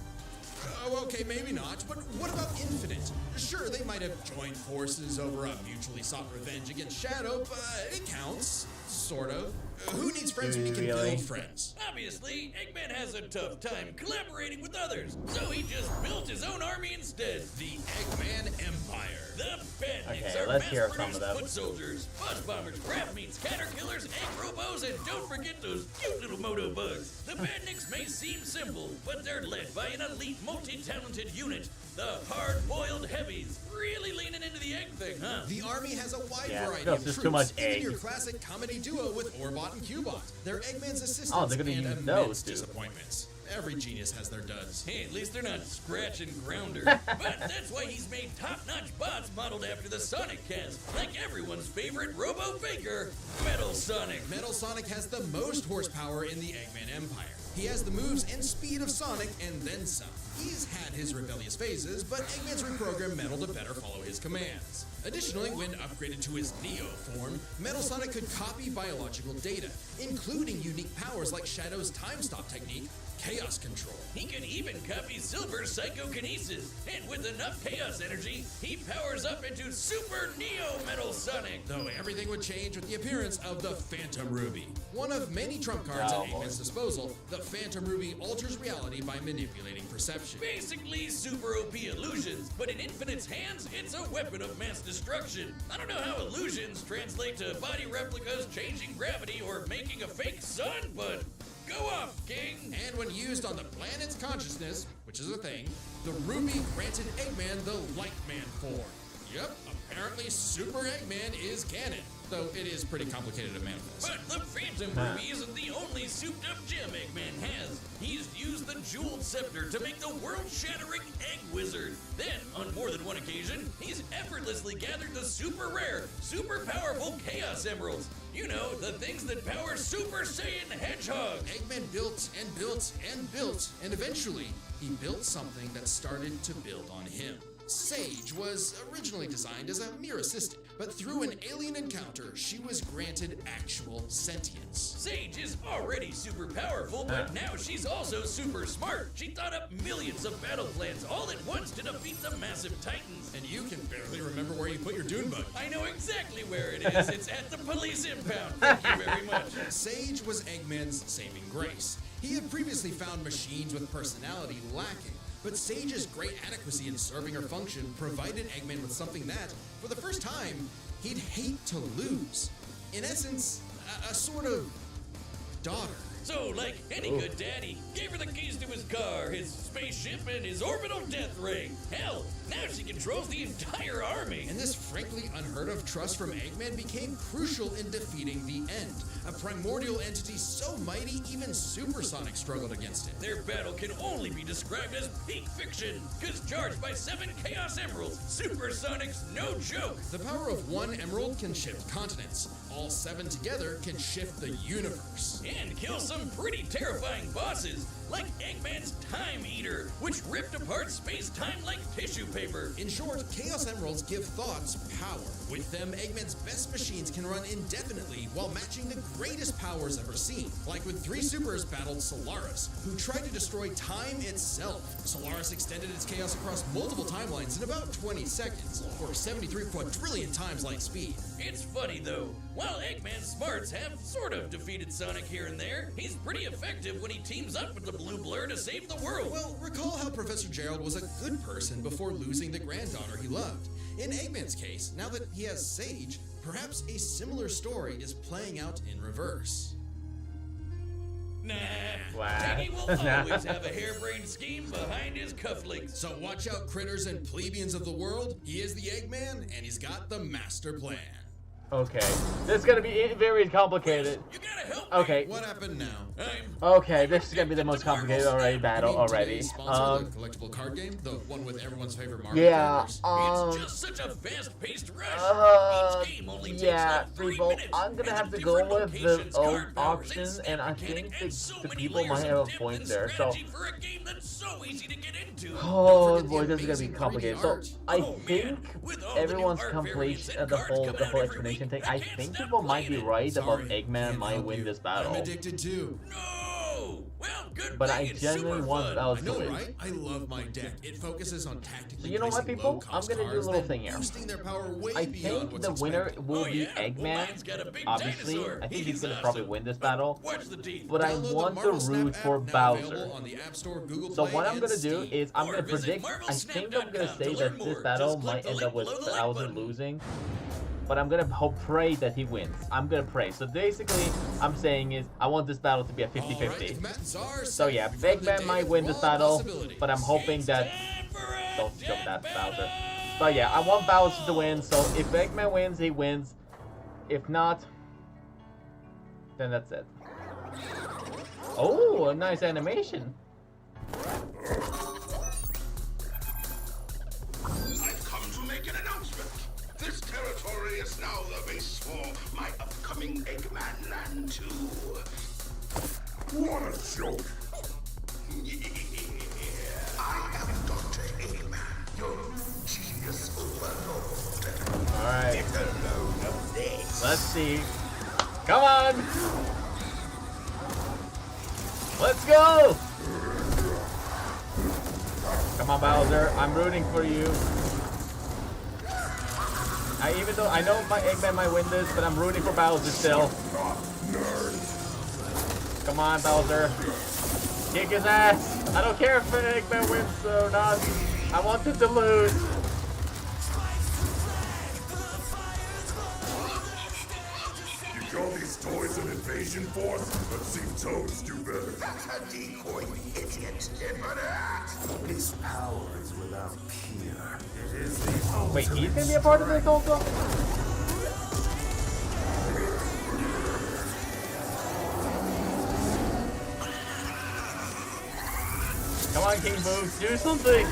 Oh, okay, maybe not, but what about Infinite? Sure, they might have joined forces over a mutually sought revenge against Shadow, but it counts. Sort of. Who needs friends when he can
Really?
build friends?
Obviously, Eggman has a tough time collaborating with others, so he just built his own army instead.
The Eggman Empire.
The Badniks
Okay,
are
let's hear some
mass-produced
of them.
foot soldiers, buzz bombers, craft meats, caterpillars, egg robos, and don't forget those cute little moto bugs. The Badniks may seem simple, but they're led by an elite, multi-talented unit. The hard-boiled heavies, really leaning into the egg thing, huh?
The army has a wide
Yeah,
variety
no,
of
there's
troops,
too much
even
egg.
your classic comedy duo with Orbot and Cubot. They're Eggman's assistants
Oh, they're gonna
and
use
immense
those, too.
disappointments. Every genius has their duds.
Hey, at least they're not Scratch and Grounder. But that's why he's made top-notch bots modeled after the Sonic cast, like everyone's favorite Robo-Faker, Metal Sonic.
Metal Sonic has the most horsepower in the Eggman Empire. He has the moves and speed of Sonic and then some. He's had his rebellious phases, but Eggman's reprogrammed Metal to better follow his commands. Additionally, when upgraded to his Neo form, Metal Sonic could copy biological data, including unique powers like Shadow's time stop technique, Chaos Control.
He can even copy Silver's Psychokinesis, and with enough Chaos energy, he powers up into Super Neo Metal Sonic.
Though everything would change with the appearance of the Phantom Ruby. One of many trump cards
Oh,
at
boy.
Eggman's disposal, the Phantom Ruby alters reality by manipulating perception.
Basically super OP illusions, but in Infinite's hands, it's a weapon of mass destruction. I don't know how illusions translate to body replicas, changing gravity, or making a fake sun, but Go off, King!
And when used on the planet's consciousness, which is a thing, the ruby granted Eggman the Lightman form. Yep, apparently Super Eggman is canon, though it is pretty complicated to manifest.
But the Phantom Ruby isn't the only souped-up gem Eggman has. He's used the Jeweled Scepter to make the world-shattering Egg Wizard. Then, on more than one occasion, he's effortlessly gathered the super rare, super powerful Chaos Emeralds. You know, the things that power Super Saiyan Hedgehogs.
Eggman built and built and built, and eventually, he built something that started to build on him. Sage was originally designed as a mere assistant, but through an alien encounter, she was granted actual sentience.
Sage is already super powerful, but now she's also super smart. She thought up millions of battle plans all at once to defeat the massive titans.
And you can barely remember where you put your dune bug.
I know exactly where it is. It's at the police impound. Thank you very much.
Sage was Eggman's saving grace. He had previously found machines with personality lacking, but Sage's great adequacy in serving her function provided Eggman with something that, for the first time, he'd hate to lose. In essence, a sort of daughter.
So, like any good daddy, gave her the keys to his car, his spaceship, and his orbital death ray. Hell, now she controls the entire army.
And this frankly unheard of trust from Eggman became crucial in defeating the End, a primordial entity so mighty even Supersonic struggled against it.
Their battle can only be described as peak fiction, because charged by 7 Chaos Emeralds, Supersonic's no joke.
The power of one emerald can shift continents. All 7 together can shift the universe.
And kill some pretty terrifying bosses, like Eggman's Time Eater, which ripped apart space-time like tissue paper.
In short, Chaos Emeralds give thoughts power. With them, Eggman's best machines can run indefinitely while matching the greatest powers ever seen. Like when 3 supers battled Solaris, who tried to destroy time itself. Solaris extended its chaos across multiple timelines in about 20 seconds, or 73 quadrillion times light speed.
It's funny though, while Eggman's smarts have sort of defeated Sonic here and there, he's pretty effective when he teams up with the Blue Blur to save the world.
Well, recall how Professor Gerald was a good person before losing the granddaughter he loved. In Eggman's case, now that he has Sage, perhaps a similar story is playing out in reverse.
Nah,
Wow.
Peggy will always have a harebrained scheme behind his cufflinks.
So watch out, critters and plebeians of the world. He is the Eggman, and he's got the master plan.
Okay, this is gonna be very complicated.
You gotta help me.
Okay,
What happened now?
okay, this is gonna be the most complicated battle already.
Today's sponsor, the collectible card game, the one with everyone's favorite Mario
Yeah,
characters.
It's just such a fast-paced rush. Each game only takes
yeah,
like 3
people,
minutes.
I'm gonna
and
have
the
to go
different
with the
locations,
old
card powers,
option,
instant
and I
mechanic,
think
and so
the
many
people
layers
might
of
have a
depth
point
and
there, so.
strategy for a game that's so easy to get into.
Oh
Don't forget
boy,
the
this is gonna be
amazing
complicated.
3D
So
art.
I
Oh,
think
man. With all the new
everyone's
art
complete
variants and
the
cards
whole
coming
the
out
whole
every
explanation
week,
thing. I
can't
think
stop
people might be
playing it.
right about
Sorry,
Eggman
can't
might
help
win
you.
this
I'm
battle,
addicted too.
No! Well, good
but
thing
I
it's
genuinely
super
want
fun.
Bowser
I
to
know,
win.
right? I love my deck. It focuses on tactically
So you know what,
placing
people?
low-cost
I'm gonna do a
cards,
little
then
thing here.
boosting their power way
I
beyond
think
what's
the winner
expected.
will
Oh,
be
yeah? Well,
Eggman,
mine's got a big
obviously.
dinosaur.
I think he's
He's
gonna probably
awesome.
win this battle,
Watch the teeth.
but I
Download the
want to
Marvel Snap
root
app,
for
now
Bowser.
available on the App Store, Google
So
Play,
what I'm
and
gonna do
Steam.
is I'm
Or
gonna
visit
predict. I think I'm gonna
marvelsnap.com
say
to
that
learn
this
more.
battle
Just click
might
the
end
link
up with
below the like
Bowser
button.
losing. But I'm gonna pray that he wins. I'm gonna pray. So basically, I'm saying is I want this battle to be a 50-50.
Alright, if Matt and Czar are
So
set,
yeah,
we've got the
Eggman
day
might
of
win this
raw
battle,
possibilities.
but I'm hoping that
Time for a
don't jump that
death
Bowser.
battle.
But yeah, I want Bowser to win. So if Eggman wins, he wins. If not, then that's it. Oh, a nice animation.
I've come to make an announcement. This territory is now the base for my upcoming Eggman Land 2. What a joke! I am Dr. Eggman, your genius overlord.
Alright,
Get a load of this.
let's see. Come on! Let's go! Come on, Bowser. I'm rooting for you. Even though I know my Eggman might win this, but I'm rooting for Bowser still. Come on, Bowser. Kick his ass. I don't care if Eggman wins or not. I want him to lose.
You call these toys an evasion force. Let's see Toads do better. That's a decoy, idiot. Infinite! His power is without peer. It is the ultimate.
Wait, he's gonna be a part of this also? Come on, King Boo, do something!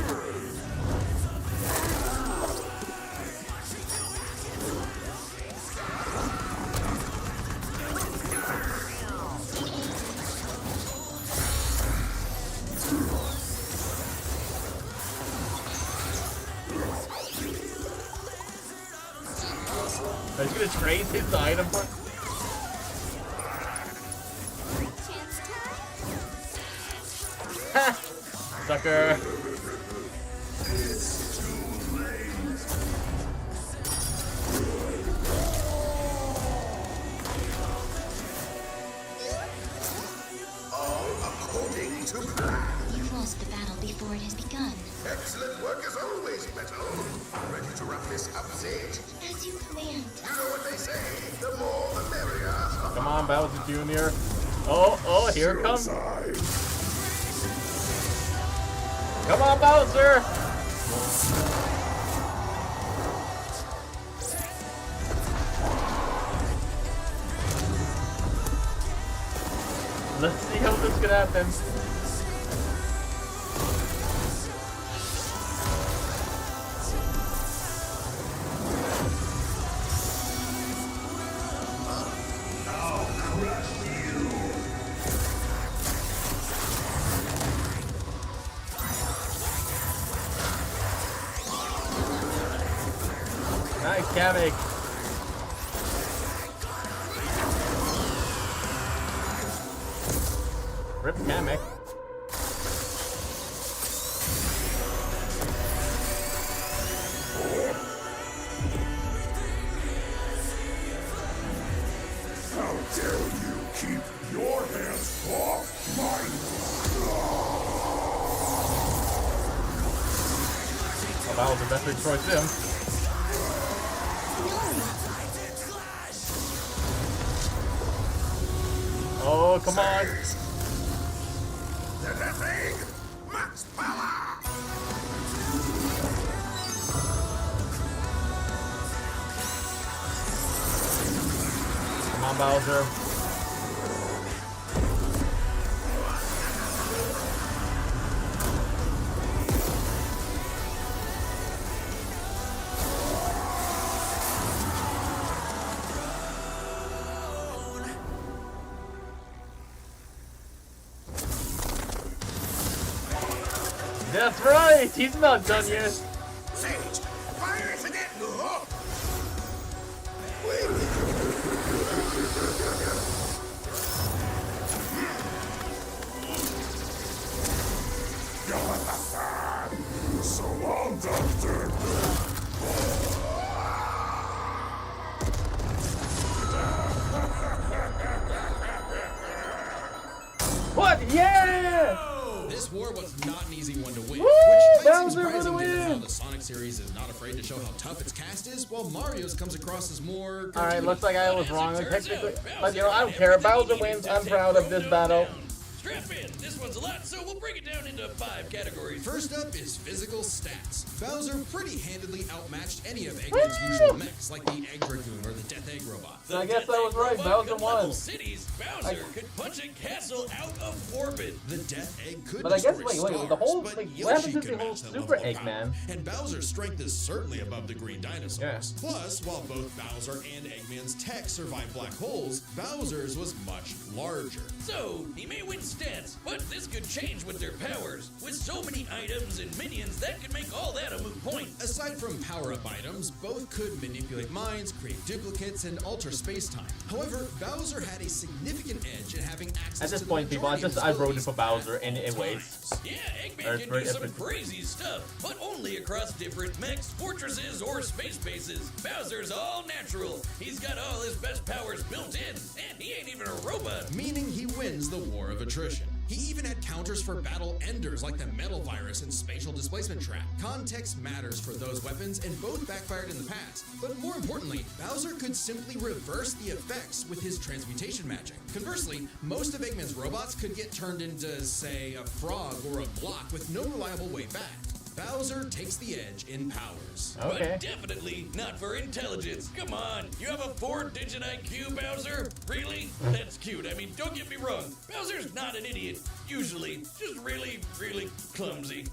I was gonna trade his item for. Ha! Sucker!
All according to plan.
You've lost the battle before it has begun.
Excellent work as always, Metal. Ready to wrap this up, Sage?
As you command.
You know what they say, the more the merrier.
Come on, Bowser Jr. Oh, here it comes. Come on, Bowser! Let's see how this can happen. Nice, Kamek. Rip Kamek.
How dare you keep your hands off mine?
Oh, Bowser definitely destroys him. Oh, come on.
The Death Egg! Max power!
Come on, Bowser. That's right! He's not done yet!
Sage, fire it again! So long, Doctor!
What? Yeah!
This war was not an easy one to win,
Woo!
which might seem
Bowser for the
surprising given how
win!
the Sonic series is not afraid to show how tough its cast is, while Mario's comes across as more...
Alright, looks like I was wrong.
As it turns
Technically,
out,
but you know, I don't care. Bowser wins. I'm proud of this battle.
Strap in. This one's a lot, so we'll break it down into 5 categories.
First up is physical stats. Bowser pretty handedly outmatched any of Eggman's usual mechs, like the Egg Dragoon or the Death Egg Robot.
So I guess I was right. Bowser won.
Cities, Bowser could punch a castle out of orbit.
The Death Egg could
But I guess,
destroy
wait, the whole,
stars,
like,
but
what
Yoshi
happened to
could
the whole
match that
Super
level of power.
Eggman?
And Bowser's strength is certainly above the green dinosaurs.
Yeah.
Plus, while both Bowser and Eggman's tech survived black holes, Bowser's was much larger.
So, he may win stats, but this could change with their powers. With so many items and minions, that could make all that a moot point.
Aside from power-up items, both could manipulate minds, create duplicates, and alter space-time. However, Bowser had a significant edge in having access
At this
to
point,
the
people, I
majority of
voted
his
for
abilities
Bowser, and
at
it
all
waits.
times.
Yeah, Eggman
Or
can
for-
do some
if-
crazy stuff, but only across different mechs, fortresses, or space bases. Bowser's all natural. He's got all his best powers built in, and he ain't even a robot.
Meaning he wins the war of attrition. He even had counters for battle enders like the Metal Virus and Spatial Displacement Trap. Context matters for those weapons, and both backfired in the past. But more importantly, Bowser could simply reverse the effects with his transmutation magic. Conversely, most of Eggman's robots could get turned into, say, a frog or a block with no reliable way back. Bowser takes the edge in powers.
Okay.
But definitely not for intelligence. Come on, you have a 4-digit IQ, Bowser? Really? That's cute. I mean, don't get me wrong. Bowser's not an idiot. Usually, just really, really clumsy.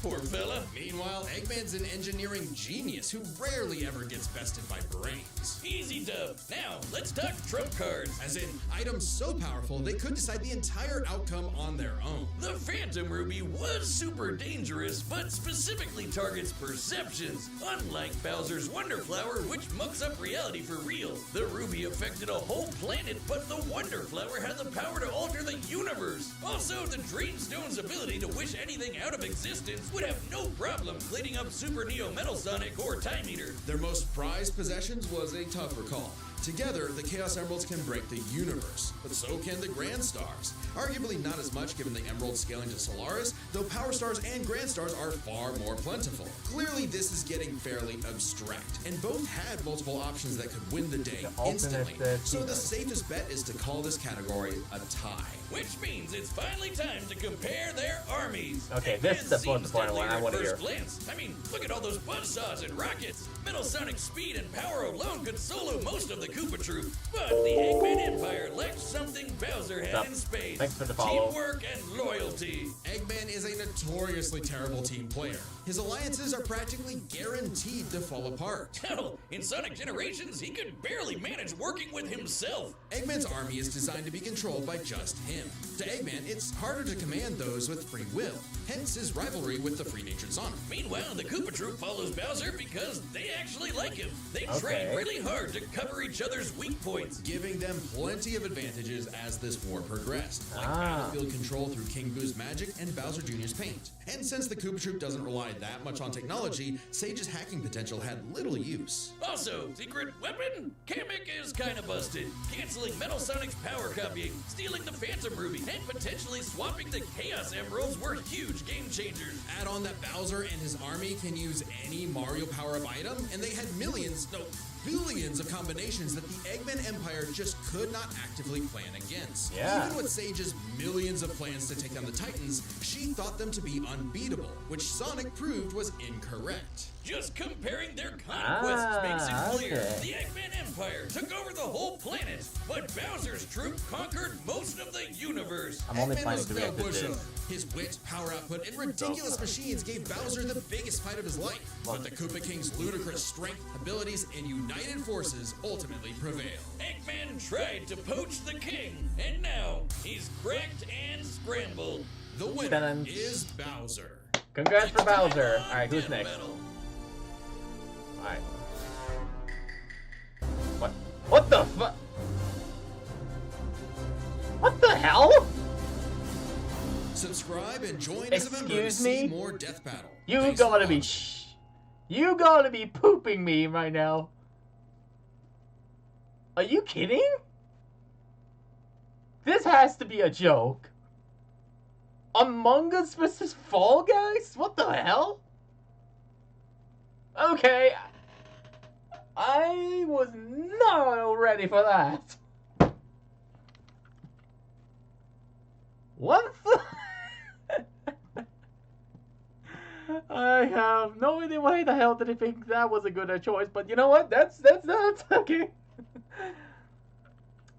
Poor fella.
Meanwhile, Eggman's an engineering genius who rarely ever gets bested by brains.
Easy dub. Now, let's talk trump cards.
As in, items so powerful they could decide the entire outcome on their own.
The Phantom Ruby was super dangerous, but specifically targets perceptions. Unlike Bowser's Wonder Flower, which mucks up reality for real. The Ruby affected a whole planet, but the Wonder Flower had the power to alter the universe. Also, the Dreamstone's ability to wish anything out of existence would have no problem cleaning up Super Neo Metal Sonic or Time Eater.
Their most prized possessions was a tougher call. Together, the Chaos Emeralds can break the universe, but so can the Grand Stars. Arguably not as much given the Emeralds scaling to Solaris, though Power Stars and Grand Stars are far more plentiful. Clearly, this is getting fairly abstract, and both had multiple options that could win the day instantly. So the safest bet is to call this category a tie.
Which means it's finally time to compare their armies.
Okay, this is the point
Seems
one
deadlier
I
at
want to hear.
first glance. I mean, look at all those buzzsaws and rockets. Metal Sonic speed and power alone could solo most of the Koopa troop. But the Eggman Empire lacked something Bowser had in spades.
Thanks for the follow.
Teamwork and loyalty.
Eggman is a notoriously terrible team player. His alliances are practically guaranteed to fall apart.
Hell, in Sonic Generations, he could barely manage working with himself.
Eggman's army is designed to be controlled by just him. To Eggman, it's harder to command those with free will, hence his rivalry with the free-natured Sonic.
Meanwhile, the Koopa troop follows Bowser because they actually like him. They train really hard to cover each other's weak points.
Giving them plenty of advantages as this war progressed, like battlefield control through King Boo's magic and Bowser Jr.'s paint. And since the Koopa troop doesn't rely that much on technology, Sage's hacking potential had little use.
Also, secret weapon? Kamek is kinda busted, canceling Metal Sonic's power copying, stealing the Phantom Ruby, and potentially swapping the Chaos Emeralds were huge game changers.
Add on that Bowser and his army can use any Mario power-up item, and they had billions of combinations that the Eggman Empire just could not actively plan against.
Yeah.
Even with Sage's millions of plans to take down the Titans, she thought them to be unbeatable, which Sonic proved was incorrect.
Just comparing their conquests makes it clear.
Okay.
The Eggman Empire took over the whole planet, but Bowser's troop conquered most of the universe.
I'm only
Eggman
planning
was
to
no
react to
pushover.
this.
His wit, power output, and ridiculous machines gave Bowser the biggest fight of his life. But the Koopa King's ludicrous strength, abilities, and united forces ultimately prevailed.
Eggman tried to poach the king, and now he's cracked and scrambled.
The winner
Dun-dun.
is Bowser.
Congrats for Bowser. Alright, who's
Death
next?
Battle.
Alright. What the fuck? What the hell?
Subscribe and join as a member to
Excuse
see
me?
more Death Battle.
You
Thanks for
gotta be
watching.
you gotta be pooping me right now. Are you kidding? This has to be a joke. Among Us versus Fall Guys? What the hell? Okay. I was not ready for that. What the? I have no idea why the hell did he think that was a good choice, but you know what? That's okay.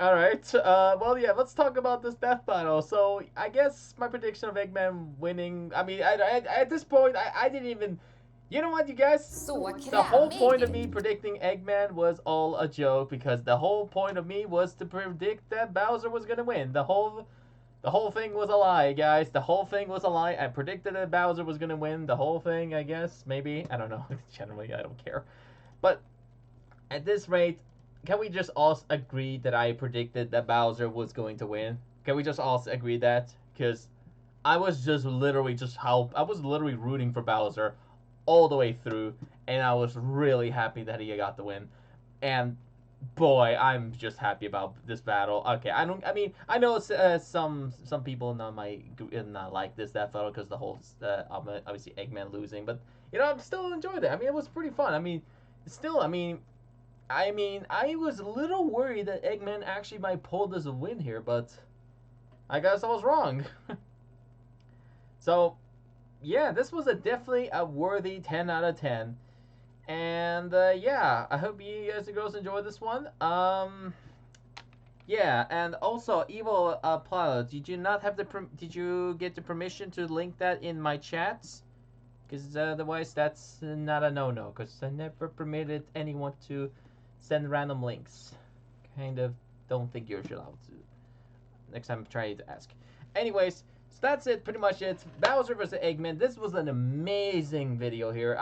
All right. Well, yeah. Let's talk about this death battle. So I guess my prediction of Eggman winning. I mean, at this point, I didn't even. You know what, you guys? The whole point of me predicting Eggman was all a joke because the whole point of me was to predict that Bowser was gonna win. The whole thing was a lie, guys. The whole thing was a lie. I predicted that Bowser was gonna win. The whole thing, I guess, maybe. I don't know. Generally, I don't care. But at this rate, can we just all agree that I predicted that Bowser was going to win? Can we just all agree that? Because I was literally rooting for Bowser all the way through, and I was really happy that he got the win. And boy, I'm just happy about this battle. Okay, I know some people not like this that battle because the whole obviously Eggman losing, but I'm still enjoyed it. I mean, it was pretty fun. I mean, still, I was a little worried that Eggman actually might pull this a win here, but I guess I was wrong. So yeah, this was definitely a worthy 10 out of 10. And yeah, I hope you guys and girls enjoyed this one. Yeah, and also Evil Plata, did you get the permission to link that in my chats? Because otherwise that's not a no-no. Because I never permitted anyone to send random links. Kind of don't think you're allowed to. Next time try to ask. Anyways, so that's it, pretty much it. Bowser vs. Eggman. This was an amazing video here.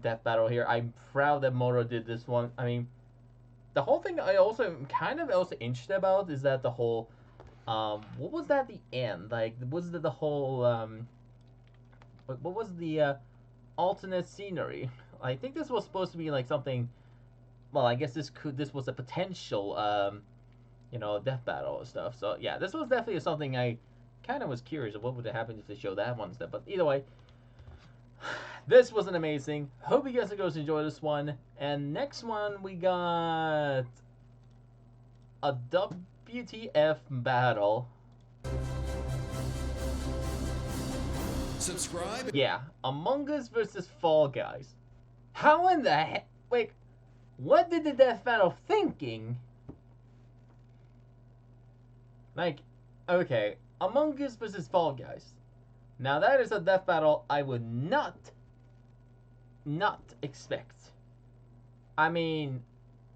Death battle here. I'm proud that Moro did this one. I mean, the whole thing I also am kind of also interested about is that the whole, what was that at the end? Like, was the whole, what was the, alternate scenery? I think this was supposed to be like something, well, I guess this was a potential, death battle and stuff. So yeah, this was definitely something I kind of was curious of what would have happened if they showed that one instead. But either way, this was an amazing. Hope you guys enjoy this one. And next one we got a WTF battle.
Subscribe.
Yeah, Among Us versus Fall Guys. How in the heck? Wait, what did the death battle thinking? Like, okay, Among Us versus Fall Guys. Now that is a death battle I would not expect. I mean,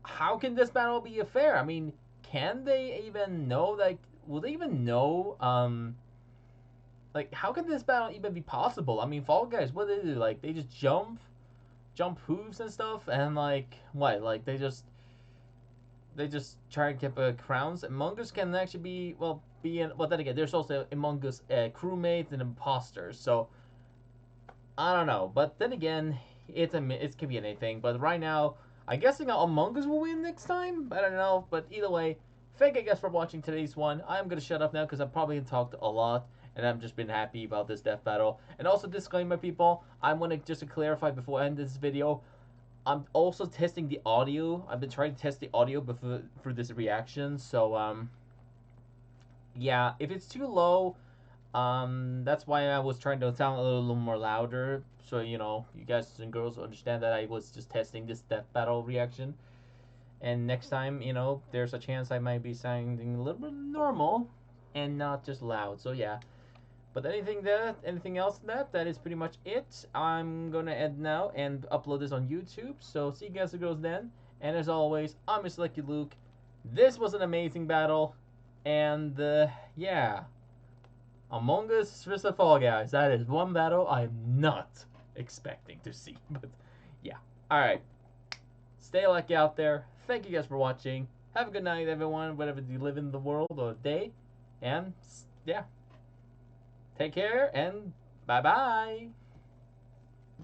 how can this battle be fair? I mean, can they even know, like, will they even know, like, how can this battle even be possible? I mean, Fall Guys, what do they do? Like, they just jump hooves and stuff, and, like, what? Like, they just try and get crowns. Among Us can actually be, well, then again, there's also Among Us crewmates and imposters, so I don't know. But then again, it can be anything. But right now, I'm guessing Among Us will win next time. I don't know. But either way, thank you guys for watching today's one. I'm gonna shut up now because I've probably talked a lot, and I've just been happy about this death battle. And also, disclaimer, people, I'm gonna just to clarify before I end this video. I'm also testing the audio. I've been trying to test the audio before for this reaction. So yeah, if it's too low, that's why I was trying to sound a little more louder. So you guys and girls understand that I was just testing this death battle reaction. And next time, there's a chance I might be sounding a little bit normal and not just loud. So yeah. But anything else that is pretty much it. I'm gonna end now and upload this on YouTube. So see you guys and girls then. And as always, I'm Mr. Lucky Luke. This was an amazing battle. And yeah. Among Us vs. Fall Guys. That is one battle I'm not expecting to see. But yeah. Alright. Stay lucky out there. Thank you guys for watching. Have a good night, everyone, wherever you live in the world or day. And yeah. Take care and bye-bye.